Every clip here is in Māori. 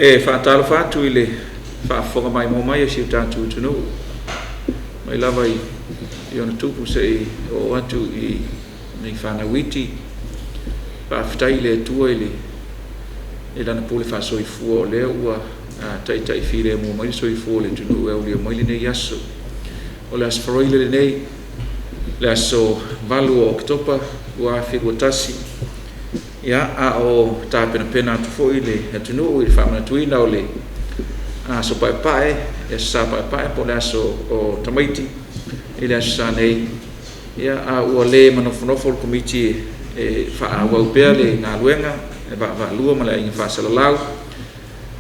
whaatalo whātu I le whaafonga mai mo mai si tātou tunu. Mai lava I ona tupu se o atu I nei whanawiti. Whaafitai le tua I lana pule whaasoifua o lea ua tai whire mo mai soifua le tunu e ulia mai le nei aso. O le asfaroile le nei, le aso valu o Oketopa, ua whigua tasi. Ia a o tāpena pena atu fōi le atunu I le whamana tuina o le aso pae, e sa pae po le aso o tamaiti, I le aso sa nei. Ia a ua le manofonofo le komiti e whaawau pēr le ngā luenga, e wa lua ma le inga whaasalalau.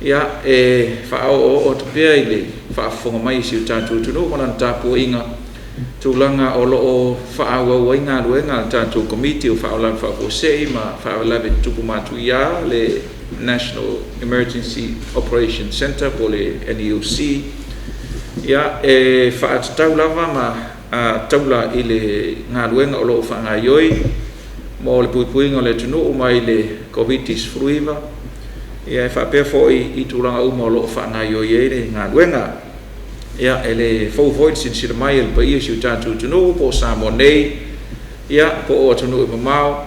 Ia e whaao o te pēr I le whaafonga mai si o tātou tunu, mana tāpua inga tūlanga o loo whaawau ai ngā luenga le tātou komiti o whaolan whaakosei ma whaolawe tupu mātu ia le National Emergency Operations Center po le N.E.O.C. Ia e whaatatau lava ma taula I le ngā luenga o loo whaangaioi mo le puipuinga le tunu o mai le COVID-19. Ia e whaapea fōi I tūlanga uma o loo whaangaioi e le ngā luenga. Ia ele fōwhoit sin sira mai ele pa ia si o tātou tunu po Samo nei. Ia po o tunu I mamau.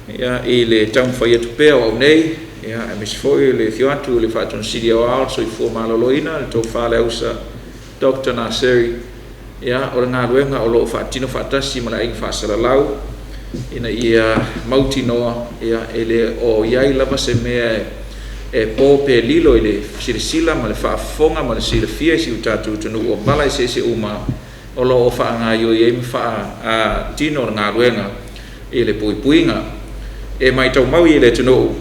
Ia I le taumwhai atu pēo au nei. Ia e misi fōi le thio atu le whātun siri au ao so I fua maloloina le tō whāle ausa Dr. Naseri. Ia o le ngā luenga o loo whātino whātasi ma la inga whāsalalau. Ina ia mauti noa. Ia ele o iai lava se mea e po pe lilo I le sirisila ma le whaafonga ma le sirafia si o tātou tunu o mala se uma o lo o whaangaio I emi wha tino ngā ruenga I le puipuinga e mai tau mau I le tunu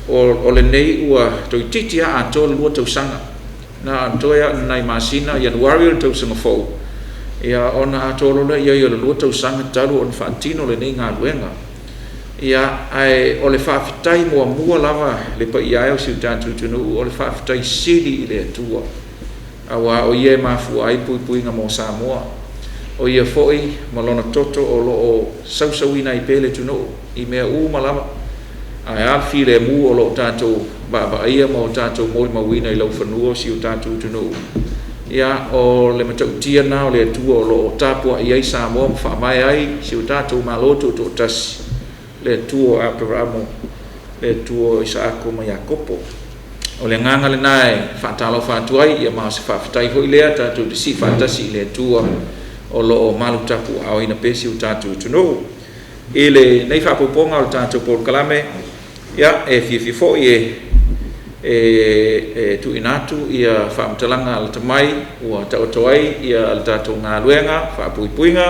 o le nei ua tau titia a tō lua tau sanga na antoia nai masina Januari o tau sanga fau ia ona a tō lola ia I le lua tau sanga talu o le whaatino le nei ngā ruenga. Ia ai o le whaafitai mua lava le pa ia o si o tātou tunu o le whaafitai siri I le atua. Awa o ia mafu ai puipuinga mo Samoa. O ia foi malona toto o lo o sausauina I pele tunu I mea lava. Ai alfi le mu o lo tātou baba ia mo tātou moli mawina I lau whanua si o tātou tunu. Ia o le matautia na o le atua o lo tāpua I ai Samoa mwhamai ai si o tātou maloto to tasi. Le tuo Abrahamo, le tuo Isaako ma Iakopo. O le nganga le nae whaatalo whaatuai ia maa se whaafitai hoi lea tātou te si whaatasi le tua o lo o malutapu au ina pesi o tātou tunu. I le nei whaapuponga o tātou Paul Kalame, ia e whiwhifo e tu inatu ia whaamtalanga al tamai ua tautoai ia al tātou ngā luenga, whaapuipuinga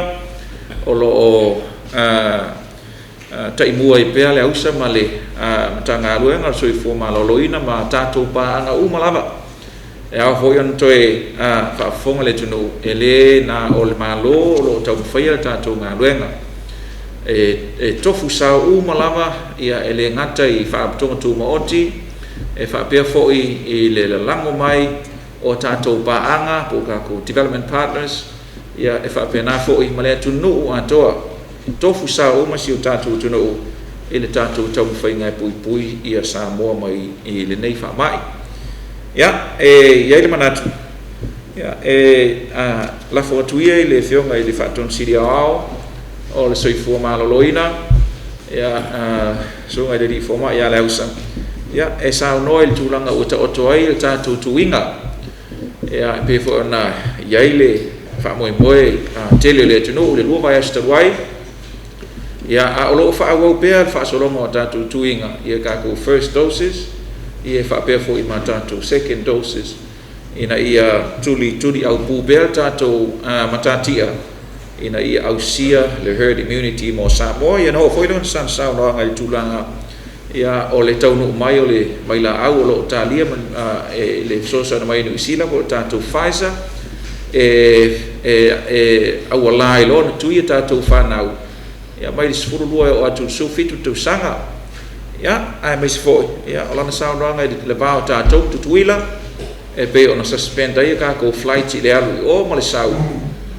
o lo o tai mua I pēa le ausa ma le matanga aluenga so I fua maloloina ma tātou pāanga umalava. E au hoi an toi whaafonga le tunu e le na o le malo o lo tau mwhaia tātou ngā aluenga. E tofu sao umalava ia e le ngata I whaapatonga tū maoti e whaapea foi I le lango mai o tātou pāanga po kako development partners ia e whaapea nā foi ma le tunu atoa. Tofu sa o ma si o tātou tunu I le tātou tau mwhainga puipui ia Samoa mai I le nei whaamai. Ia, iai le manatu. Ia, lafo atuia I le whionga I le whaaton siri ao o le soifua maloloina. Ia, sunga I le ri whoma ia le ausa. Ia, e sao noa I le tūlanga o ta oto ai le tātou tuinga. Ia, pefo ana iai le whaamoe moe tele le tunu le lua vai astaruai. Ia a olo whaawau pēr whaasolonga o tātou tuinga ia kako first doses ia whaapea fo I ma tātou second doses ina ia tuli au pū pēr tātou matatia ina ia au sia le herd immunity mo Samoa ia no whoidon san sao noa ngai tūlanga ia o le taunu mai o le maila au o lo talia le sosa na mai New Zealand o tātou Pfizer au alai lo na tuia tātou whanau ia mai sifuru lua o atu sufitu tu sanga ia ai mai sifoi ia olana sao noa ngai le vao tātou tutuila e pe ona suspend ia kako flight I le alu o ma le sau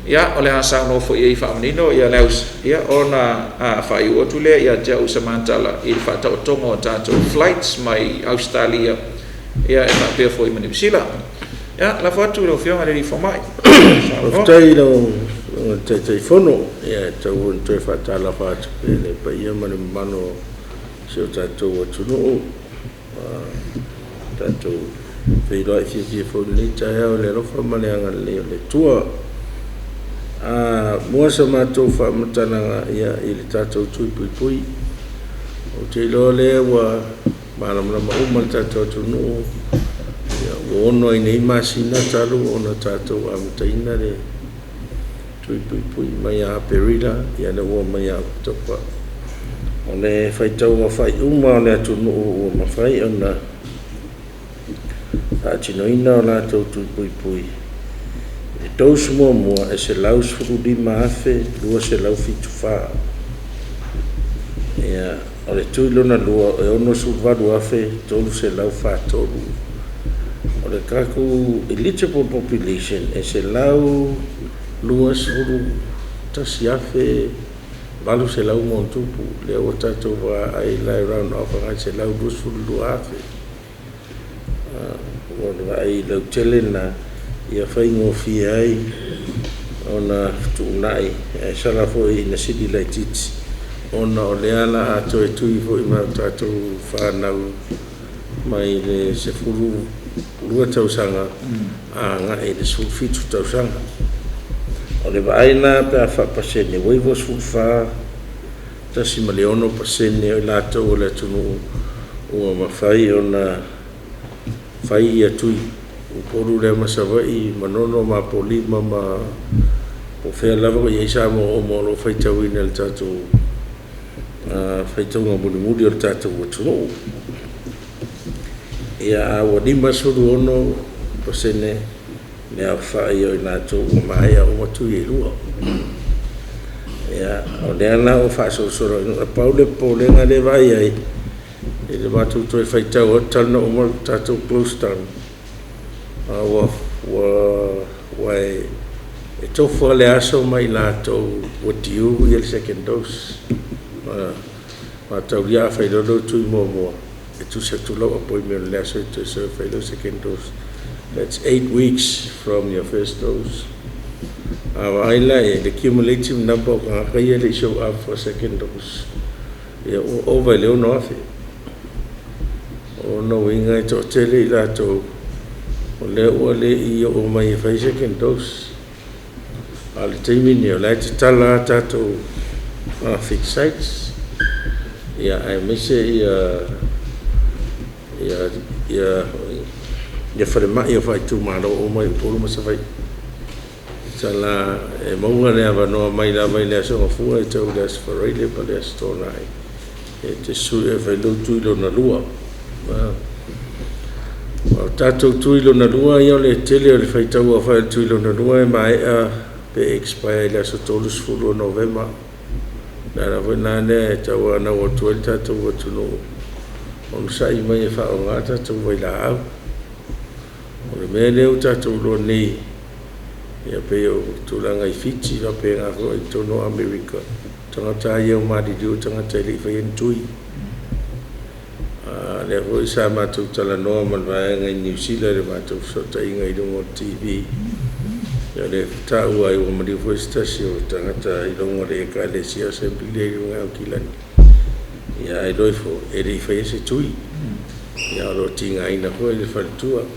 ia o le asau no fo I whaamanino ia leus ia ona whai o tule ia te au samantala I le whaatau tonga o tātou flights mai Australia ia e whapea fo I mani visila. Ia, la whatu rau whionga reri whamai. Oftai no te fono, ia tau un te whatala whatu pene pa ia mani mano se o tātou atuno tātou whiroa I whiwhia whonu ni tae au le rofa mani anga leo le tua. Mua sa mātou whamatananga ia I le tātou tui pui pui. O te ilo lea wa māramana mauma le tātou atuno. Ia ono I nei masina talu o na tātou amataina le tui pui pui mai a perila ia le ua mai a Oketopa. O le whaitau a whai uma o le atuno o mawhai o na atinoina o lātou tui pui pui. E tausu mua e se lau suru lima afe, lua se lau fitu whaa. Ia, o le tui lona lua e ono suru varu afe, tolu se lau whaa tolu. O le kaku eligible population e se lau lua suru tasi afe, valu se lau montupu, le o tātou wa ai lai round off ngai se lau lua suru lua afe. O le ai lau tele na ia whaingo fia ai o na tuunai e salafo I na sidi lai titi o na o le ala a toi tui fo I mau tātou whanau mai le se furu lua tausanga a nga e le suru fitu tausanga o le vaina pe a whapasene waivo suru wha tasi ma leono pasene o lātou o le tunu ua mawhai o na whai ia tui uporu le masawai manono ma polima ma po whea lava ko iaisa mo o molo whaitau ina le tātou whaitau ngā muni muri o le tātou atuno ia awa lima suru ono pasene me au whai o nātou o maia o matu I lua ia o le ana o whaasosoro a paule po le ngā le vai ai e le mātou toi whaitau o talna o mara tātou close down wa e tofu le aso mai lātou o tiu I le second dose ma tau lia whairodo tui mua e tu se tu lau appointment le aso tu se whairo second dose that's 8 weeks from your first dose awa aila e the cumulative number o kaya le show up for second dose e over le ono afe o no inga to tele I lātou o le ua le I o mai e whai second dose a le teimini o lai te tala tātou fixed sites ia ai mise ia whare mai o whai tūmaro o mai polo masa whai tala e maunga lea wanoa mai la mai lea songa fua e tau lea sfareile pa lea stona ai e te sui e whai lau tuilo na lua o tātou tuilo na lua ia o le tele o le whaitau a whai tuilo na lua e mai a pe expire lea so tolu sfuru o November nara wai nane e tau ana o tuel tātou atuno o nusai mai e wha o ngā tātou wai la au o le mea leo tātou lo nei ia pe o tūlanga I Fiji la pe ngā ko I tono Amerika tangata ia o mādidiu tangata I whai entui le hoi sa mātou tala noa manwaenga I New Zealand le mātou sota inga I longo TV ia le tāu ai o mari hoi stasi o tangata I longo le eka le sia assembly le I ngā o kilani ia ai loifo e le I whai ese tui ia o lo tinga ina hoi le whalitua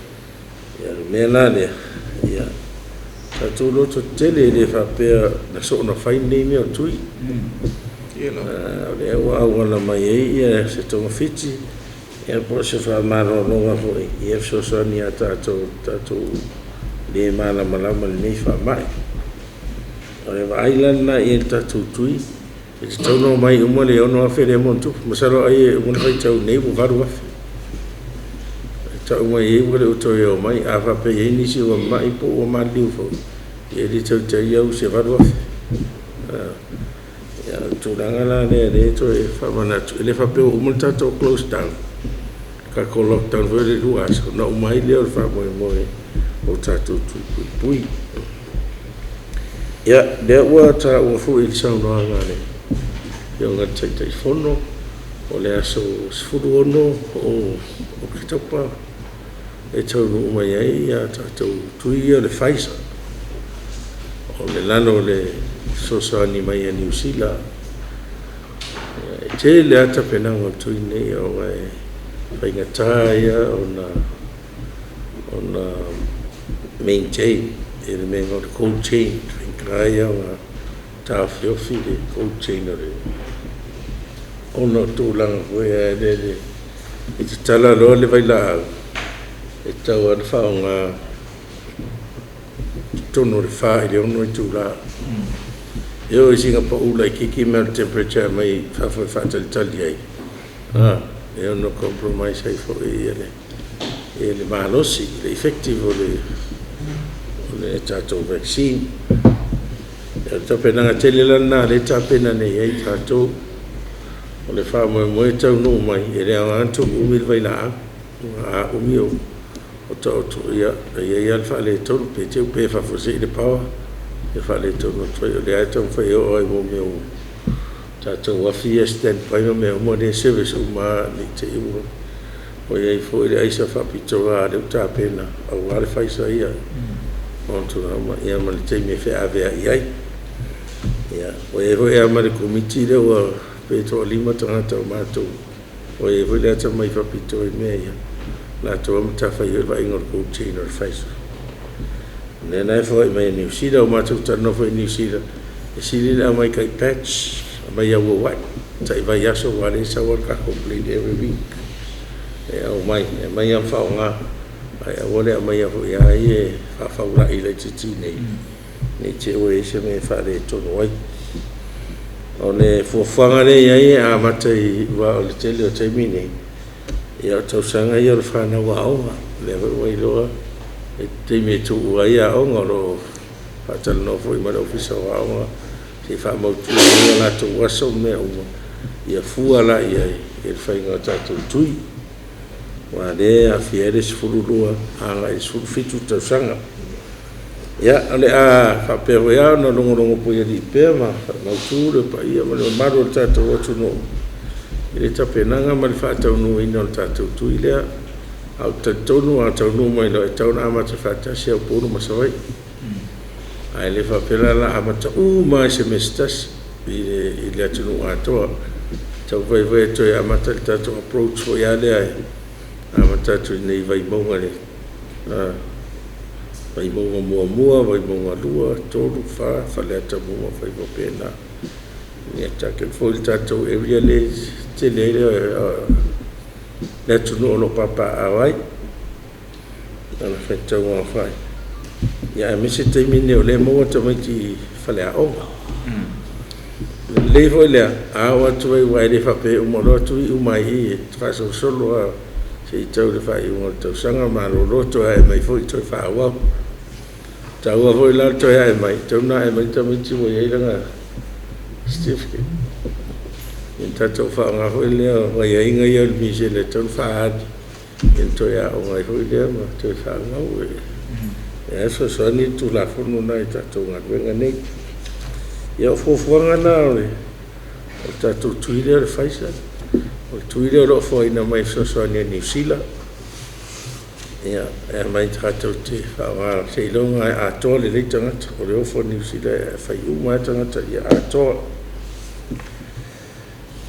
ia le mea nā lea ia tātou loto tele le whapea na so na whai nei mea o tui le ua awala mai ia se tonga Fiji ia po se wha maro longa hoi ia so ni a tātou le mana malama le nei wha mai o le island na ia tātou tui e te tauno mai uma le ono afe le montu masaro ai e umuna whai tau nei bu varu afe tau mai e wale utoi o mai a whape e nisi ua mai po ua maliu fo e li tau tai au se varu afe ia tūranga la le to e whamanatu e le whape o umuna tātou close down ka ko lockdown vele lua so na umai le o fa moe o tātou tui pui pui ia le ua ta ua fu I sau noa ngane ia ngā tai fono o le aso sfuru ono o Oketopa e tau nu mai ai ia tātou tui o le whaisa o le lano le sosoani mai a New Zealand e te le ata penanga tui nei o e whaingatā ia o na maintain e le menga o le cold chain whainkaia o ngā tāwhiofi le cold chain o le ono tūlanga koe e le e te tala loa le vai la e tau ana whao ngā tono le wha i le ono i tūla e o i singa pa ula i kiki mea temperature mai whawhai whatali tali ai e ono compromise ai fo e le mahalosi le effective o le tātou vaccine e tapenanga tele lana le tapena nei ai tātou o le wha moe tau no mai e le anto umi le vai la a umi o tau ia ia le wha le tonu pe teu pe whafose i le pawa le wha le tonu tui o le aitau whai o ai mo meo tātou wawhia stand pai mo meo mo le service o maa ni te iu o iei fo i le aisa whapitoa le utapena au wale whaisa ia o tuna ia ma le teime whi avea i ai ia o iei hoi ama le komiti le ua pe toa lima tangata o mātou o iei hoi le ata mai whapitoa i mea ia la to am ta fa yo va ingor ko chain or face ne na fo mai New Zealand o ma tu ta no fo New Zealand e sili la mai kai patch mai ya wo wa ta va ya so wa le sa wa ka complete every week e o mai am fa nga ai o le mai ya fo ya e fa ula i le titi nei che o e se me fa le to no ai o le fo fanga le ya a ma tai wa o le tele o tai mini ia tau sanga ia le whana wa aonga le wai loa e te me tu ua ia aonga ro whatal no fo i mara ofisa wa aonga se wha mautu ia la tu waso mea uma ia fua la ia e le whainga tātou tui wa le a fiere se fururua anga e suru fitu tau sanga ia ale a whapero ia na longo po ia di pēr ma mautu le pa ia ma le maro le tātou watu no le tapenanga ma le whaatau nua ina o le tātou tui lea au tautonu a tau nua mai lo e tau na amata whaatasi au pono masawai ai le whapela la amata mai se mestas i le atunu atoa tau vai toi amata le tātou approach fo ia lea amata tu nei vai maunga le vai maunga mua vai maunga lua tolu whaleata mua vai wapena ni atake fo le tātou area le te le tunu ono papa awai ana whetau ngā whai ia me se te mine o le maua tamai ti whale a onga le foi lea awa tuai wai le whape umaro tui umai i e whasau solo a se i tau le whai umaro tau sanga ma lo roto a e mai foi toi wha awau tau a foi lau toi a e mai tau na e mai tamai ti mo i eiranga certificate in tatou whaanga hoi lea wai a inga iau mi se le tau whaadi in toi a o ngai hoi lea ma toi whaanga ue e so soani tu la whono nai tatou ngā wenga nei ia o fuafuanga nā ore o tatou tui lea le whaisa o tui lea roa fua ina mai so soani a New Zealand ia e mai tatou te whaanga se ilonga e atoa le lei tangata o le ofo New Zealand e whai uma tangata ia atoa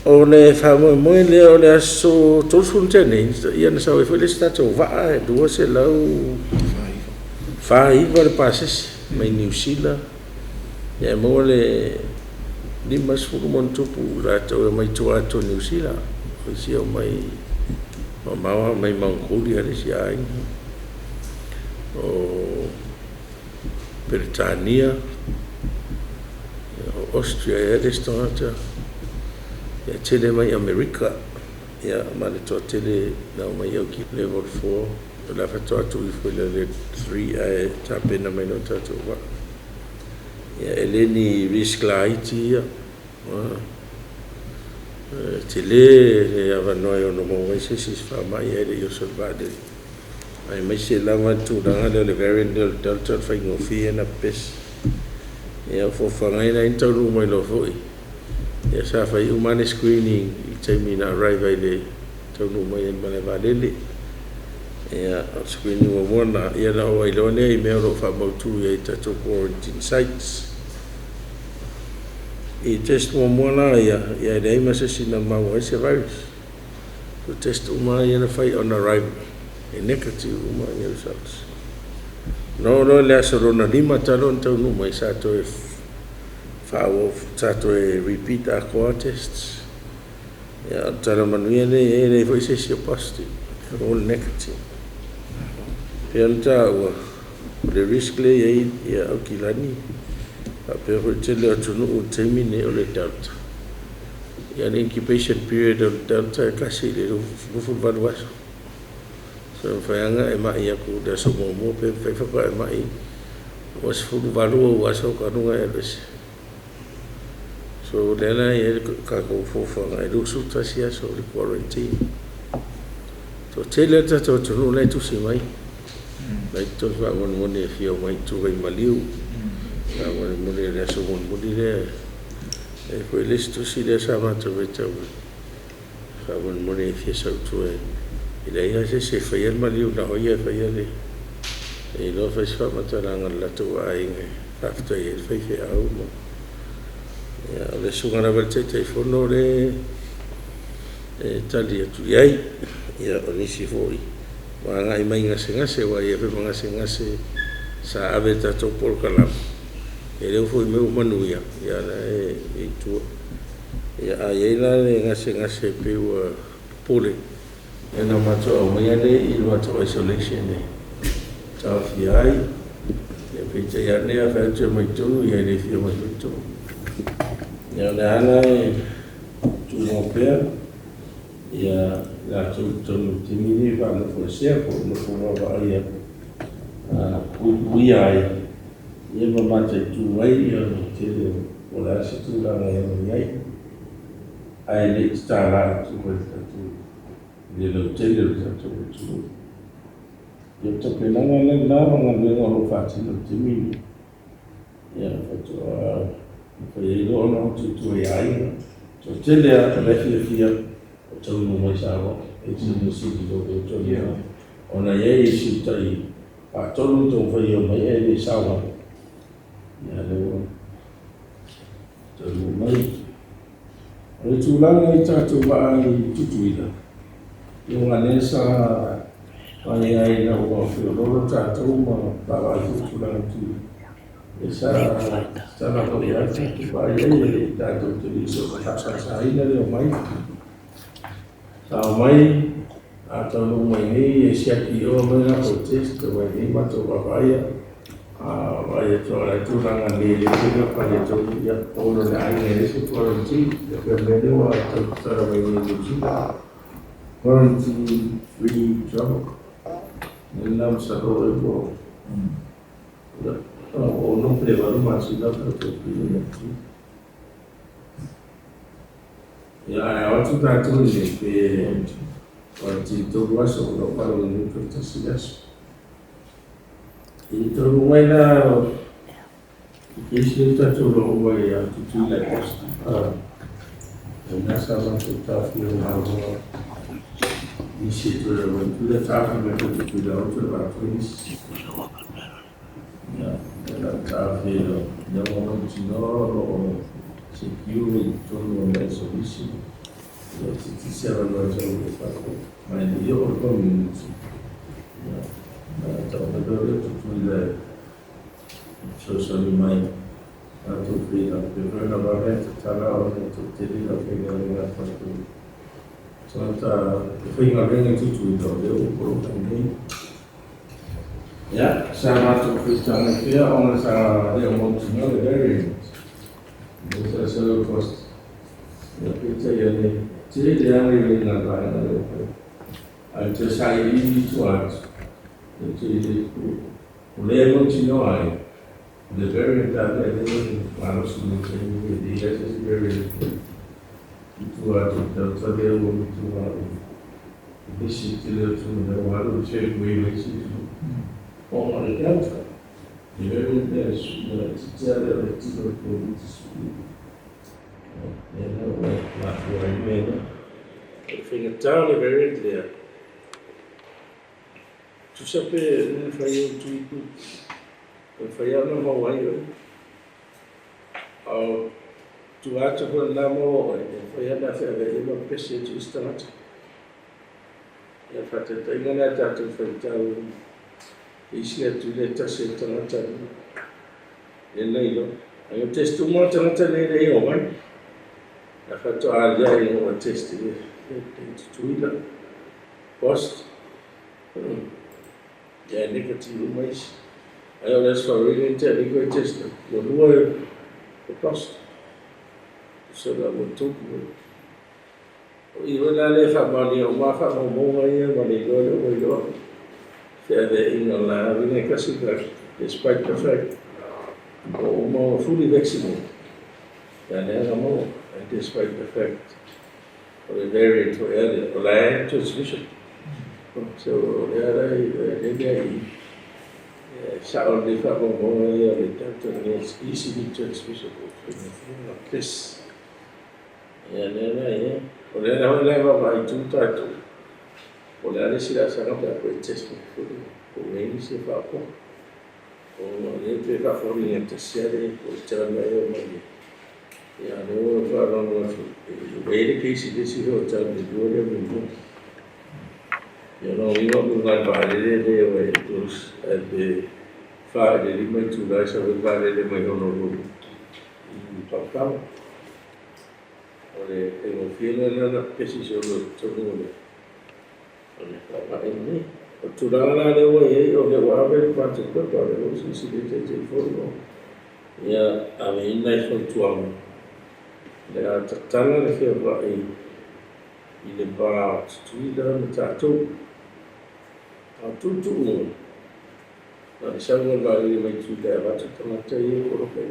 o le whamoe lea o le aso tolfun tēnei ia na sau e whai le statou waa e dua se lau whaiva le pasesi mai New Zealand ia mo le lima sfuru mon tupu la tau e mai tua ato New Zealand o si o mai mamawa mai mankuri ale si ai o Britania o Austria e restauranta ia tele mai Amerika ia ma le toa tele na mai au ki level 4 la fato atu i foi le 3 a tapena mai no tatu wa ia eleni risklaiti ia tele le avanoi ono mo vai se fa mai ele io salvade ai mai se lava tu danga le variant delta fa ngo fi na pes ia fo fa ngai na into ru mai lo foi ia sa fa human screening i te mina arrive le tau no mai en male valele Ia skrini wa mona ia na o ilone I mea ro fa mautu ia tato quarantine sites. I test mo mona ia dei masasina mau ese virus. So test uma ia na fai on arrival. Negative uma ia results. No le asarona lima talon tau numa I sato e sato e repeat aqua tests. Ia tala manuia ne foi se positive. All negative. Pianta ua le risk le ia au kilani. A pe ho tele atunu o termine o le delta. Ia le incubation period o delta e kasi le rufu valuaso. So whaianga e mai aku da so mo pe whaiwhaka e mai was fulu valua waso kanunga e lese. So lena e ka kou fofanga e lusu tasia so le quarantine. So tele tato tunu le tusi mai. Lai tos wa mon e fio mai tu vai maliu. Na mon le so mon le e ko le tusi le sama to veta. Fa mon e fio so tu e ila ia se fai maliu na hoia fai le. E lo fai fa mataranga la tu ai nge. After e fai au mo. Ya le sunga na verte te fono le tali tu ai ya onisi foi. Wanga I mai ngase wa ia pe ngase sa ave tato por kalam. E leo foi meu manuia ya e tu ya ai la ngase pe wa pole. E na mato o mai le I mato isolation ne. Ta fi ai e pe te ya ne a fa te mai tu ya le fi mai tu. Ya la ana tu mo pe ia la tonu timini va no fosia ko no fo va ia puipui ai ia mama te tu ai ia te o la se tu la ia ai ai le sta la tu ko tu le lo te le tu ia te pe na no fa ti no timini ia fa tu fa ia lo no tu ai so te le a le fia tau no mai sawa e te no si do tau ona ye si tai a tolu to foi o mai e sawa ya le tau mai o tu la ngai tatu ba I tutuila yo ngane sa ai na o fio lo tatu ma ba tu la tu esa na ko ya ba ye tatu tu so sa ina le mai Tau mai, atau lu mai ni, siap iyo mai na protest, tu mai ni matu babaya, babaya tu orang tu rangan ni, dia pada tu ya orang lain ni tu quarantine, berbeza atau cara mai ni tu quarantine free travel, dalam satu itu, orang perlu masih dapat tu Ya, waktu itu ni waktu itu masuk ke dalam universitas. Itu rumahnya kisah itu rumah yang tujuh lepas. Dan sama kita film di situ kita cakap mereka tujuh lepas. Ya, dalam film yang orang Cina secure todo el servicio. Si quisiera lo hacer de paso, me dio por todo minuto. Trabajadores de social mai tu frida, pero la barra está la hora de tu tener la pega de la parte. Santa fui a ver en tu de por también. Ya, sama tu frida me fia on sa de un señor de very Esa es el costo. La pizza ya ne. Jadi dia ni nak bayar. Antes saya ini tuan. Jadi boleh mencintai ai. The very that ini harus mencintai dia is very. Itu ada tadi orang itu ada. Di situ tu ada orang cek boleh sih. Oh ada. Very nice. Sejarah itu berpolitik. Everything entirely very clear. tu sape ne fai o tui ku. Fai ana mo ai o. Au tu ata ko na mo ai. Fai ana fa ga e mo pese tu start. Ya fata ta ingana ta tu fai tau. Isi atu le tase tangata. E nei lo. Ai o testu mo tangata nei o mai. Ya fata alia i o testi. Tuila. Post. Ya negative mais. Aí olha só, eu não entendo que eu testo. Eu não eu posto. Isso dá muito bom. E eu lá levo a mania, uma fama boa aí, uma melhor, eu melhor. Fede in lá, eu nem quase ver. Despite the fact, uma fully vaccinated. And then I'm all, and despite the fact, for the variant for earlier, well, I had transmission. So, sao đi pháp một môn để cho nên easily transmissible from this. Nên này, còn đây là hôm nay vào bài chúng ta tụ, còn đây là sẽ sang cái bài test của mình sẽ vào không, còn những cái pháp của mình sẽ sẽ đi của chờ ngày hôm nay. Ya nếu vào trong về cái gì thì sẽ hỗ trợ để đưa cho mình không. Ya no iba con la padre de eventos de fare di mai tu dai sapere le mai non lo toccavo ore e lo filo era che si sono tornò non fa mai tu dalla le vuoi o che guarda per quanto per lo si vede il forno ya a me in dai sul tuo le trattare le che va il ba tu da metà tutu mo. Na sawa bali mai tuda ba tama tai ko ko.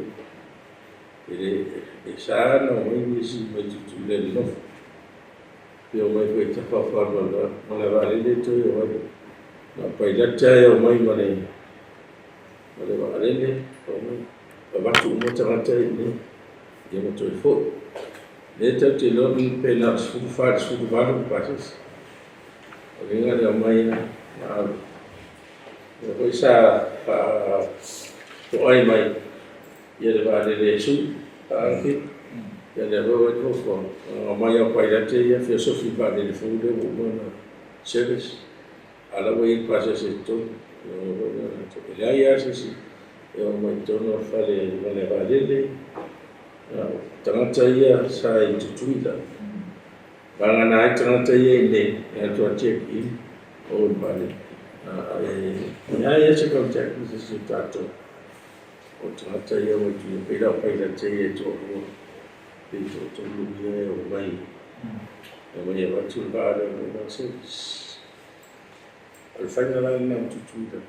E sa no mai si mai tutu le no. Yo mai ko ta fa fa ma la bali le to yo mai. Na pai da ta yo mai ma ne. Ma le bali le ko mai. Ba tu mo tama tai ni. Yo mo to fo. Le ta te lo mi pe na su fa su ba no passes. Olinga de mai Rồi xa của ai mày giờ là để xuống khi giờ là với vô còn mai ở quay ra chơi phía sau phim bạn để phụ để bộ môn service à là với classe sẽ tốt rồi là sẽ rồi mình cho nó phải là vào đây chẳng chơi sai chút ít bằng anh chẳng chơi này cho check in ôn bài ya se contact with the tato o tata ya o tu pela pela te to to lu ya o mai ya va tu ba da no se al final la na tu da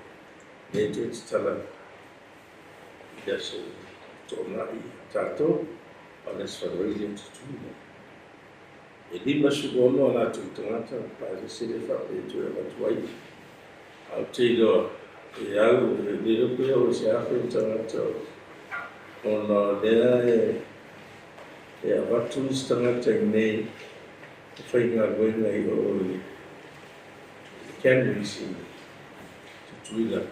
ne te stala ya so to na i tato ala sfavori tu e di ma su gono na tu tata pa se le fa e tu va tu ai I'll tell you, yeah, the little was happening to on there. Yeah, what to start a finding out when I go can be seen to Twitter.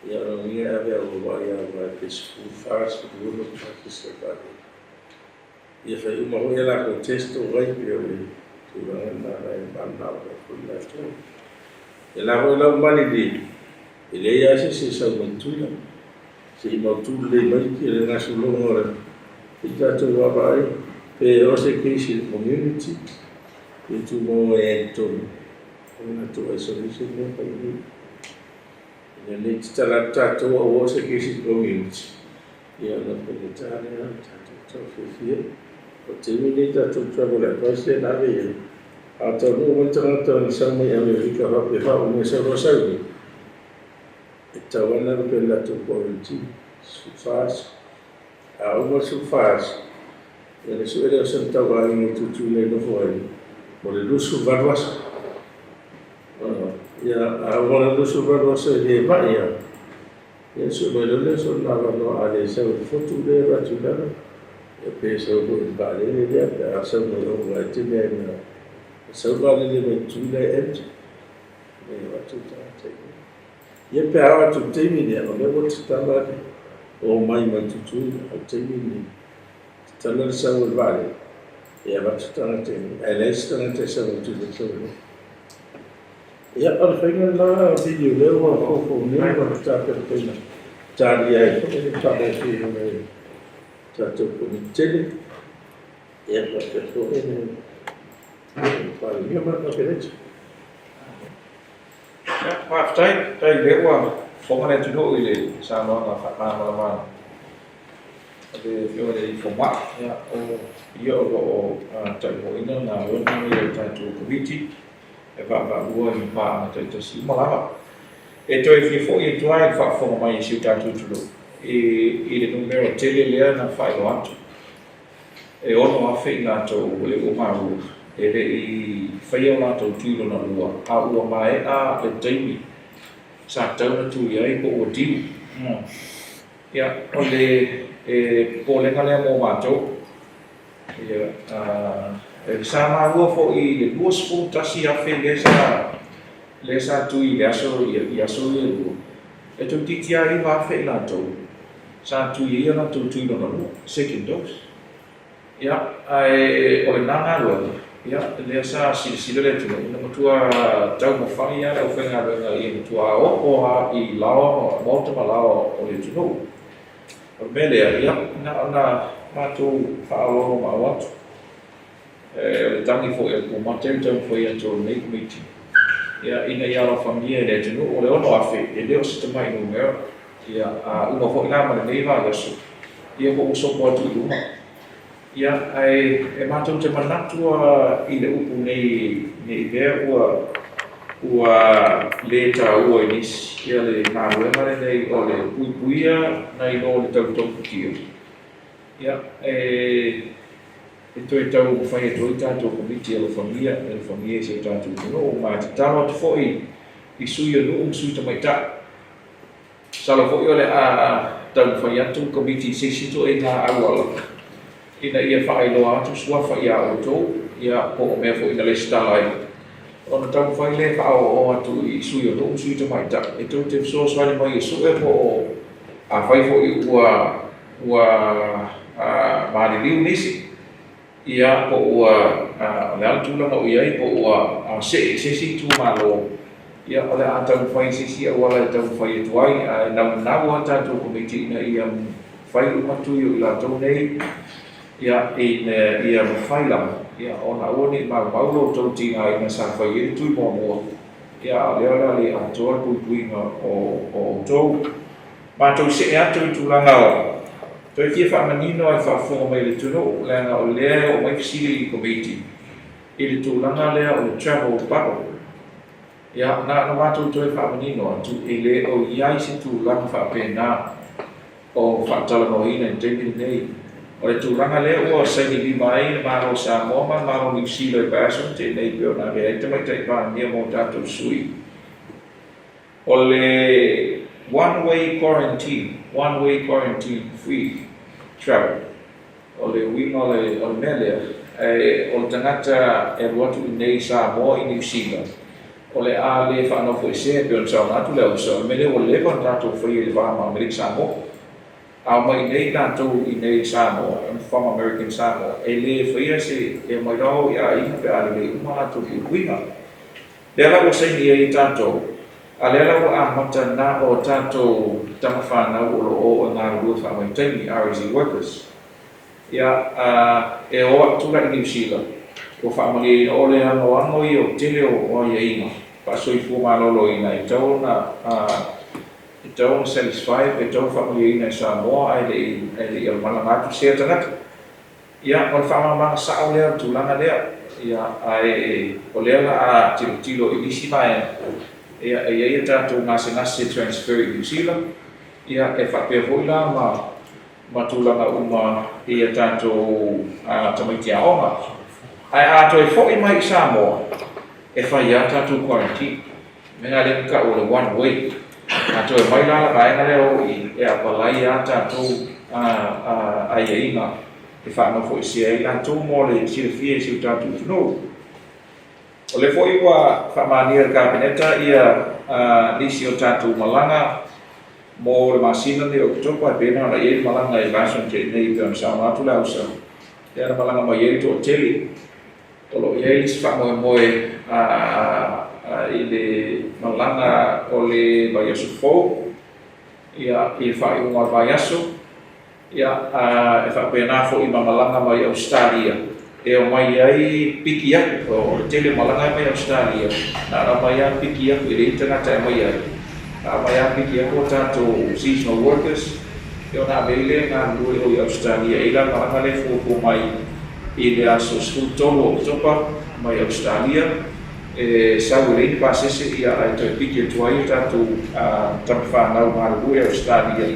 Yeah, we have a this food fast with the practice about it. If I do my contest to right here to run out of that time. E la ho la mani di e le ia se sa montula se mo tu le mai ki le na su lo ora e ta to va vai pe o se ki si community e tu mo e to una to e so se mo pa ni e le sta la ta to o se ki si community e ona pe ta ne ta to fi o te mi ta to travel across the navy atau nu macam sama yang Amerika apa umur saya itu warna berbeda tu polisi sufas umur sufas yang sudah sentuh orang itu cuma novoi boleh lu suvarwas ya orang lu suvarwas dia banyak ya sebenarnya soalnya no ada sesuatu foto dia ratusan ya pesau balik dia ada asal orang itu dia Sau ba le mai tu le et watu taimi. Ia pe awa tu taimi ni o le watu tala o mai tutu o taimi ni tala le sawa vale. Ia watu tala taimi. E le tala te sawa tu le sawa. Ia ala whainga la video leo wa koko ni wa tāpera taina. Tāri ai, tāpera taina tātou komitele. Ia watu taina. Pare mia mata perete. Tai lewa fonga le tuno ile sa no na fa le fio le forma ya o io tai mo ina na o ni tai tu komiti e va ua i pa tai to si malava e to e fo e to ai fa fonga mai si ta tu e le numero tele le na fa lo atu e ono a fe na to le o maru e le i whaia o lātou tūro na lua, a ua mai a le taimi, sa tauna tū iai ko ua tiu. Ia, o le pōlenga lea mō mātou, ia, e sa mā ua fo i le lua sfu tasi a whi le sa tū i le aso i aso i lua. E tū titi a i wā whi lātou, sa tū i ia lātou tūro na lua, second dose. Ia, o le nanga lua, ia le sa sila le tino ina matua tau mawhai ia au whenga renga i matua o i lawa mo te malawa o le tino o melea ia na mātou whaalono mawatu le tangi fo e ko mateu tau fo ia tō nei komiti ia ina ia la whamia le tino o le ono awhi e leo sita mai no mea ia uma fo ina ma le neiva yasu ia ko usopo atu i uma ia e mātou te manatua i le upu nei vea ua le tā ua i nisi ia le māruenga le nei o le puipuia nei no le tautoku kia. Ia e toi tau mwhai e toi tātou komiti e le whamia se tātou tino o mā te tāma te fōi i sui anu sui ta mai tā. Sala fōi o le tau mwhai atu komiti se sito e ngā awala. Ina ia whaailoa atu sua whai a o tō, ia po o mea fo ina le stalai. Ona tau whai le whaao o atu i sui o tō, sui ta mai ta. E tō te so swani mai e sue po o a whai fo i ua maari liu nisi. Ia po ua le altulanga o iai po ua sesi tu malo. Ia ole a tau whai sesi a wala e tau whai e tuai, nau a tātou komiti ina ia whai umatu i la tau nei. Ia ia mawhailama, ia ona ua maulo tau tina ina sa whai e tui mua. Ia lea le atoa puipuinga o tau. Mātou se e atu i tūlanga o. Toi kia whamanino ai whaafonga mai le tuno, leanga o lea o mai kisiri i komiti. I le tūlanga lea o le travel bubble. Ia na mātou toi whamanino atu e le o iai se tūlanga whaapena o whaatalanga o ina i teimi nei. O le tūranga lea ua saini lima ai le maro Samoa, maro New Zealand Basin, te nei peo na rea te mai tai pānia mō tātou sui. O le one-way quarantine free travel. O le winga o le melea, o le tangata e ruatu i nei Samoa i New Zealand. O le a le whanofo e se peo na atu leo sa, me le o lewa tātou whai e le wāma Amerika Samoa. A mai nei tātou i nei Samoa, from American Samoa, e le whaia se e mai rau i a ina pe ale le umātou i winga. Le ala o saini e i tātou, a le ala o a mata nā o tātou tamawhanau o ngā rua whamai taimi, RSE workers. Ia, e o atura i New Zealand, o whamai e o le ango i o tele o ia inga, pasoi fumalolo ina i tauna, Tau satisfied e tau whamui ina i Samoa ai le i malangatu sea tangata. Ia, o le whamamanga sao lea tūlanga lea. Ia, o lea la a tilo i nisi mai. Ia, ia tātou ngase transfer i New Zealand. Ia, e whapea hoi la ma tūlanga uma ia tātou tamaiti a onga. Ai ato e fo i mai i Samoa. E whai a tātou quarantine. Menga le ka o le one way. Ato e mai lala vaenga leo i e apalai a tātou ai e inga e whanofo i sia i tātou mo le sirafia i siu tātou tino. O le foi wa whamania kabineta ia lisi o tātou malanga mo le masina ni Oketopa pena na ia malanga i Washington te nei pe sa matu la usa. Ia na malanga mai ia to tele. Tolo ia i sfa moe i le malanga o le Vayasu fo. Ia i whai unga Vayasu. Ia e whapena fo i malanga mai Australia. E o mai ai piki aku o tele malanga mai Australia. Na ra mai ai piki aku i le interneta mai ai. Na mai ai piki aku tātou seasonal workers. E o nā veile ngā lue o i Australia. E la malanga le fuku mai i le aso school tolo Oketopa mai Australia. E sau le pa sese ia ai to piki tuai tātou tamwhanau maru i Australia.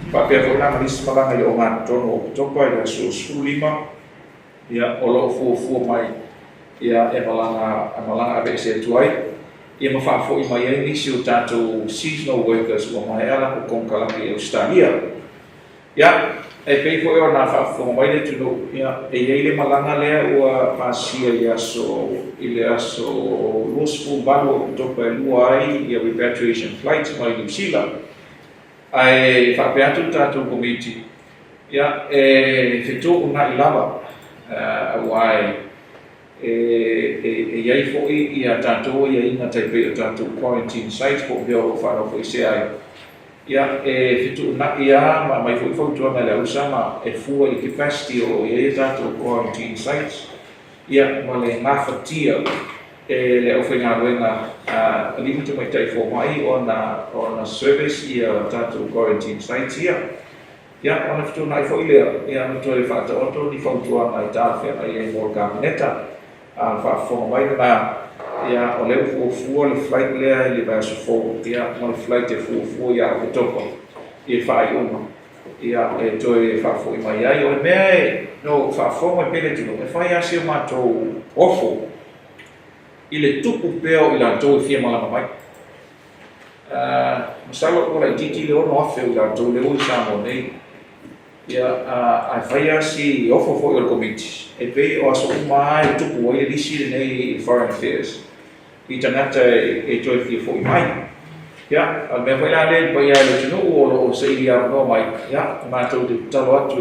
Papea ko na malis malanga i o ngā tono Oketopa i aso school 5. Ia o lo fu mai ia e malanga abe se tuai ia mafafo i mai ai nisi o tātou seasonal workers o mai ala ko konkalaki i Australia ia e pei ko e o nā whafo mai le tunu ia e iei le malanga lea ua pasia i le aso losfu balu o topa e lua ai ia repatriation flights mai New Zealand ai whapeatu tātou komiti ia e whitu una i lava wai iai foi ia tātou ia inga taipe o tātou quarantine site po veo o whanau foi se ai ia whitu na ia mai foi fautua mai le ausama e fua i capacity o ia tātou quarantine sites ia ma le ngawhatia le au whainga ruenga limitu mai tai fo mai o na service ia tātou quarantine sites ia ia ona fitu nai foi lea ia no toi fata oto ni fautua mai tafe ai e mo kabineta fa fo mai na ia o le fu le flight lea le Vayasu fo ia mo flight e fu ia Oketopa e fai uma ia e toi fa fo mai ai o me no fa fo mai pele tu e fai asi o mato ofo ile tupu peo ila to fie mala mai masalo ko la titi le ono afe ila to le o samo nei ia ai fai asi ofo fo o committee e pei o aso mai tupu o ile lisi nei foreign affairs i tangata e toi fie fo mai ia al me vai ale pai ale tino o se ia no mai ia ma to de talo atu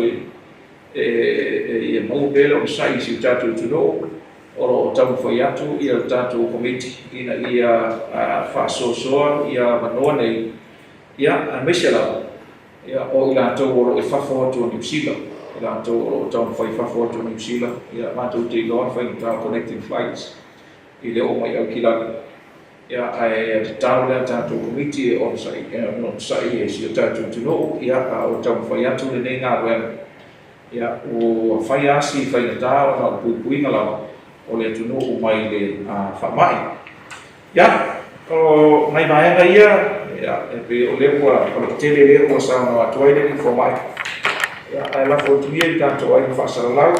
e mau belo o sai si tatu tino o tamu foi atu ia tatu committee ina ia fa so ia manoa nei ia a mesela ia o ila to o e fafo to New Zealand ila to o tamu foi fafo to New Zealand ia ma to te lo fa ta connecting flights ile o mai akila ia ai taula tatu committee on sai e si tatu tino ia o tamu foi atu le nei nga wen ia o fai asi fai ta o puipui ngala o le tunu o mai le whamai. Ia, o mai maenga ia e pe o le ua, o tele le ua sa no atuai le ni whamai. Ia, ai la fo tuia i tanto ai ni whasaralau.